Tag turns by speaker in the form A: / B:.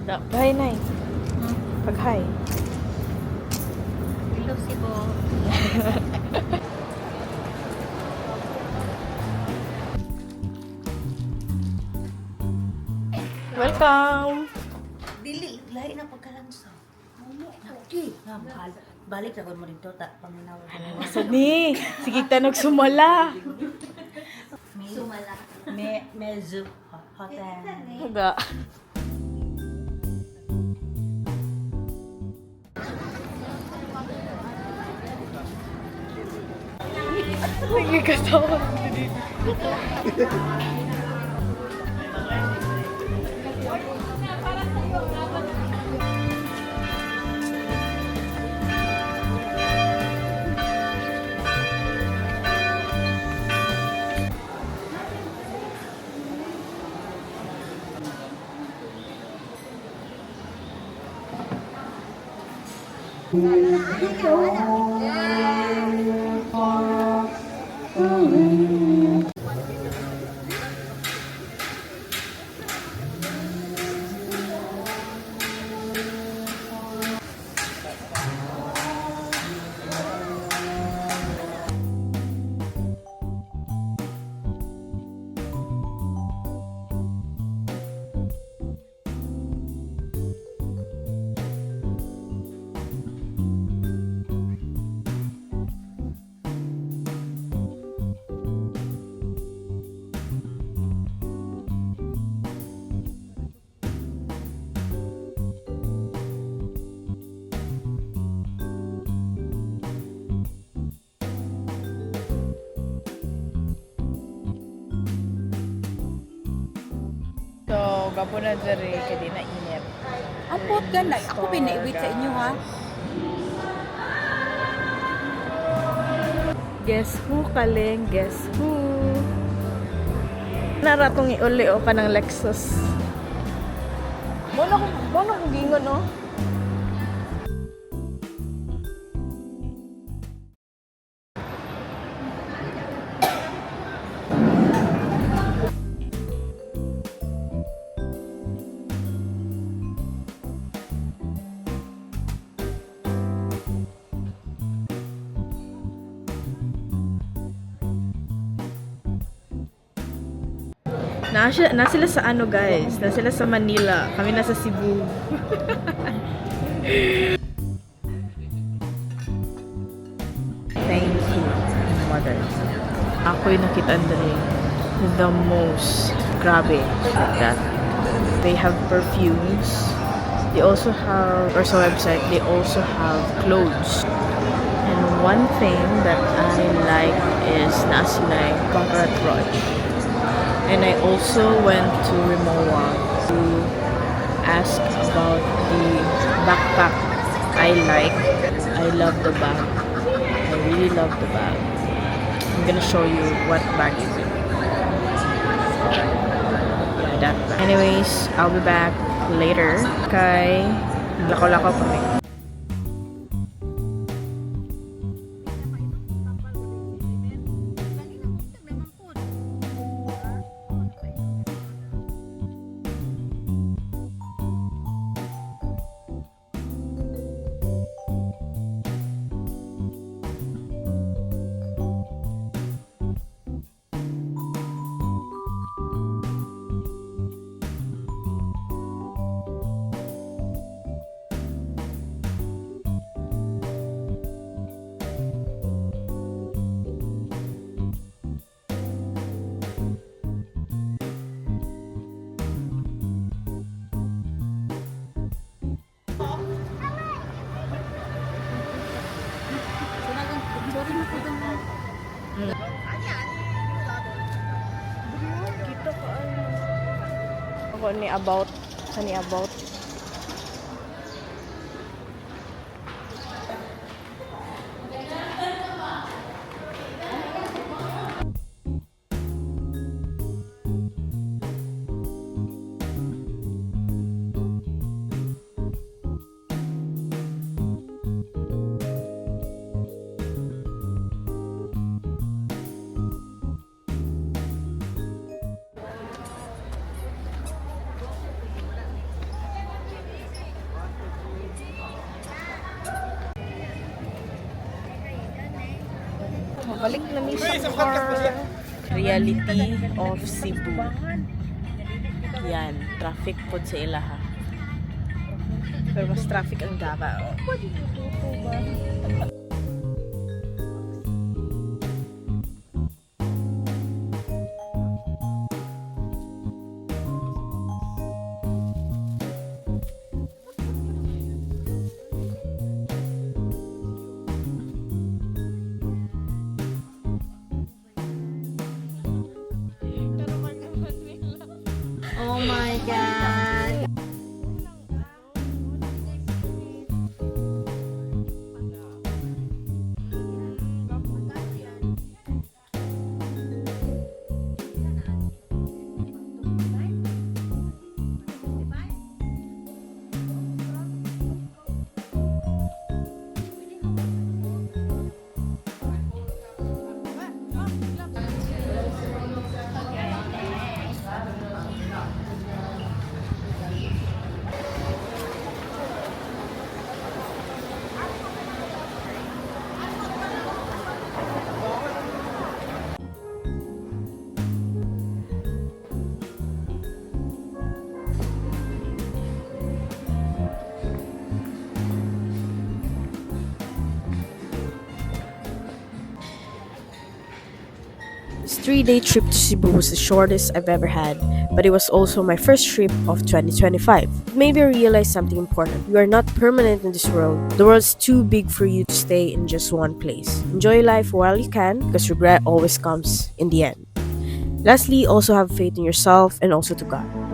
A: Hi, Nay. Pag-hi.
B: Hello, Sibo.
A: Welcome!
B: Dili, lahi na pagkalansa. Naki, na mahal. Balik na mo dito, paminawa ko na.
A: Asad ni! Sige, tanog sumala.
B: Sumala. Medyo hotel.
A: Haga. Sige, katawa. So, gapo na dere kadi na init.
C: Apot ka na. Ako pinaiwit sa inyo ha.
A: Guess who, Kaleng? Guess who? Naratong iuli o ka ng Lexus. Bono kong gingon, no? Na sila sa ano, guys? Na sila sa Manila. Kami nasa Cebu. Thank you, mother. Ako'y nakita dali the most grabe like that. They have perfumes. They also have, or sa website, they also have clothes. And one thing that I like is na sila coconut rush. And I also went to Rimowa to ask about the backpack I like. I love the bag. I really love the bag. I'm gonna show you what bag is it. Yeah, that bag. Anyways, I'll be back later. Kay lako-lako kami. Ako ni about Balik na mi sa car. Reality of Cebu. Yan, traffic po sa ilaha. Pero mas traffic ang Davao.
B: Oh my God!
A: This 3-day trip to Cebu was the shortest I've ever had, but it was also my first trip of 2025. It made me realize something important. You are not permanent in this world. The world's too big for you to stay in just one place. Enjoy life while you can, because regret always comes in the end. Lastly, also have faith in yourself and also to God.